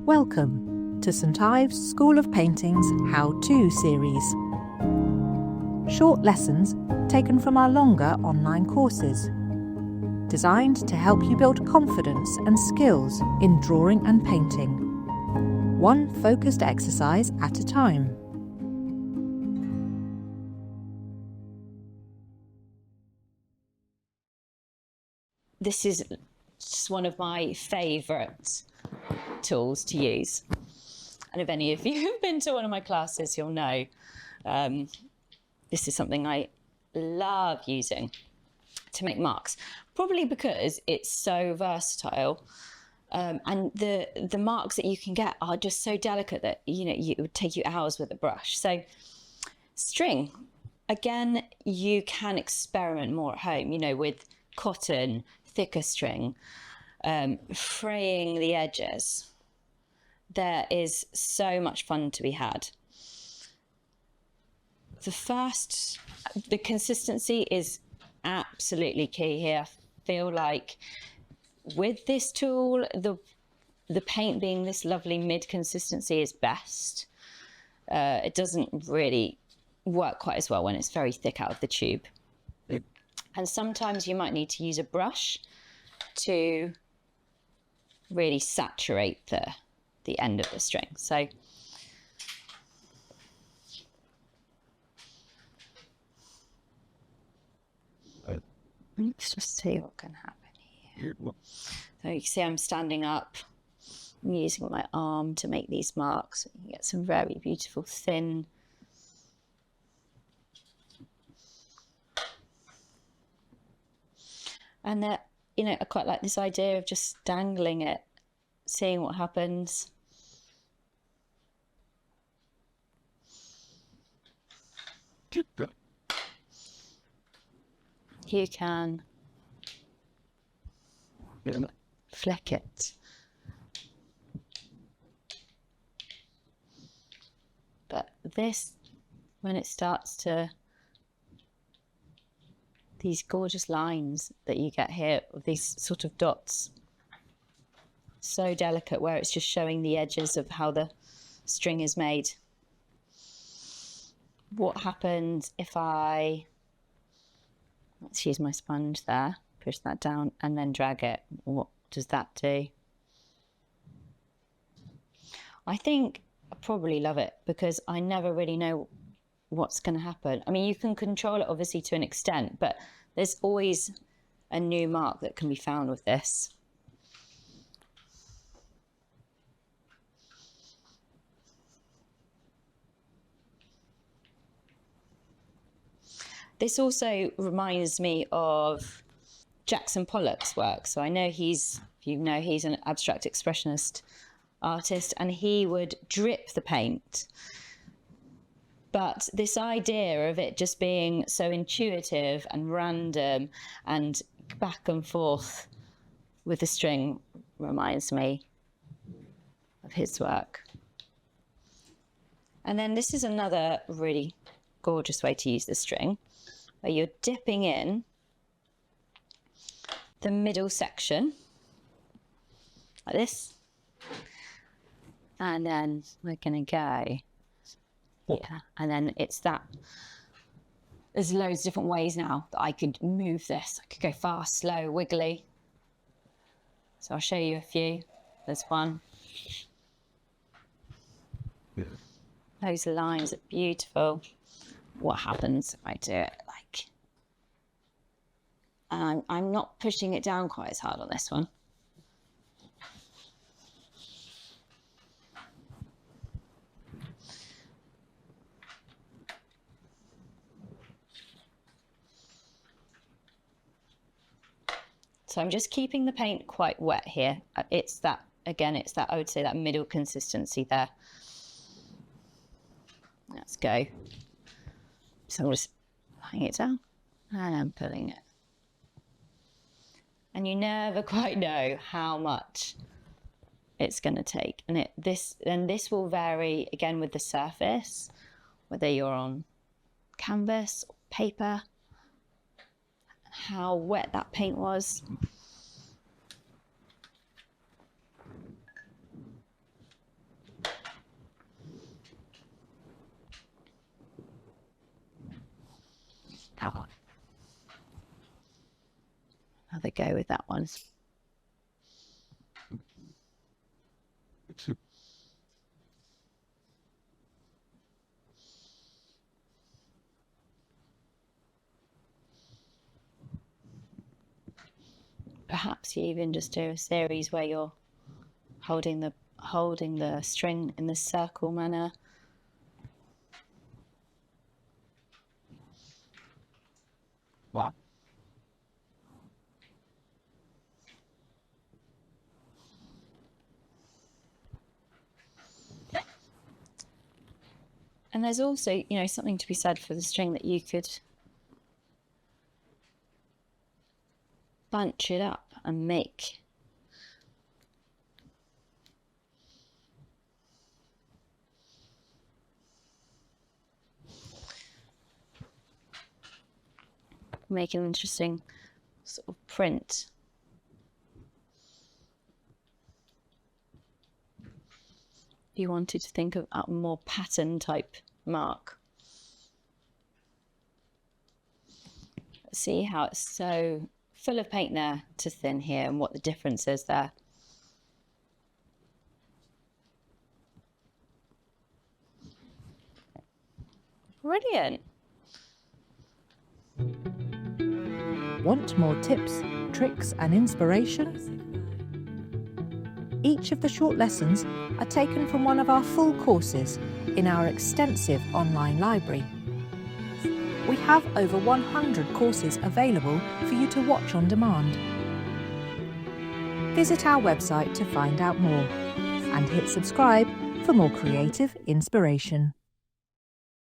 Welcome to St Ives School of Painting's How-To series. Short lessons taken from our longer online courses, designed to help you build confidence and skills in drawing and painting, one focused exercise at a time. This is just one of my favourite tools to use. And if any of you have been to one of my classes, you'll know this is something I love using to make marks, probably because it's so versatile. And the marks that you can get are just so delicate that, it would take you hours with a brush. So string, again, you can experiment more at home, with cotton, thicker string, fraying the edges. There is so much fun to be had. The consistency is absolutely key here. I feel like with this tool, the paint being this lovely mid consistency is best. It doesn't really work quite as well when it's very thick out of the tube. And sometimes you might need to use a brush to really saturate the end of the string. So let's just see what can happen here. So you can see I'm standing up. I'm using my arm to make these marks. You get some very beautiful thin and that, I quite like this idea of just dangling it, seeing what happens. You can flick it. But this, when it starts to, these gorgeous lines that you get here, of these sort of dots, so delicate, where it's just showing the edges of how the string is made. What happens if let's use my sponge there, push that down and then drag it? What does that do? I think I probably love it because I never really know what's going to happen. I mean, you can control it obviously to an extent, but there's always a new mark that can be found with this. This also reminds me of Jackson Pollock's work. So I know he's an abstract expressionist artist, and he would drip the paint. But this idea of it just being so intuitive and random and back and forth with the string reminds me of his work. And then this is another really gorgeous way to use the string, where you're dipping in the middle section like this, and then we're going to go here, and then it's that. There's loads of different ways now that I could move this. I could go fast, slow, wiggly. So I'll show you a few. There's one. Those lines are beautiful. What happens if I do it like, and I'm not pushing it down quite as hard on this one. So I'm just keeping the paint quite wet here. It's that, I would say, that middle consistency there. Let's go. So I'm just laying it down and I'm pulling it. And you never quite know how much it's going to take. And this will vary again with the surface, whether you're on canvas or paper, how wet that paint was. Have a go with that one. Perhaps you even just do a series where you're holding the string in the circle manner. Wow. And there's also, something to be said for the string that you could bunch it up and make an interesting sort of print. If you wanted to think of a more pattern type mark. See how it's so full of paint there to thin here and what the difference is there. Brilliant. Want more tips, tricks and inspiration? Each of the short lessons are taken from one of our full courses in our extensive online library. We have over 100 courses available for you to watch on demand. Visit our website to find out more and hit subscribe for more creative inspiration.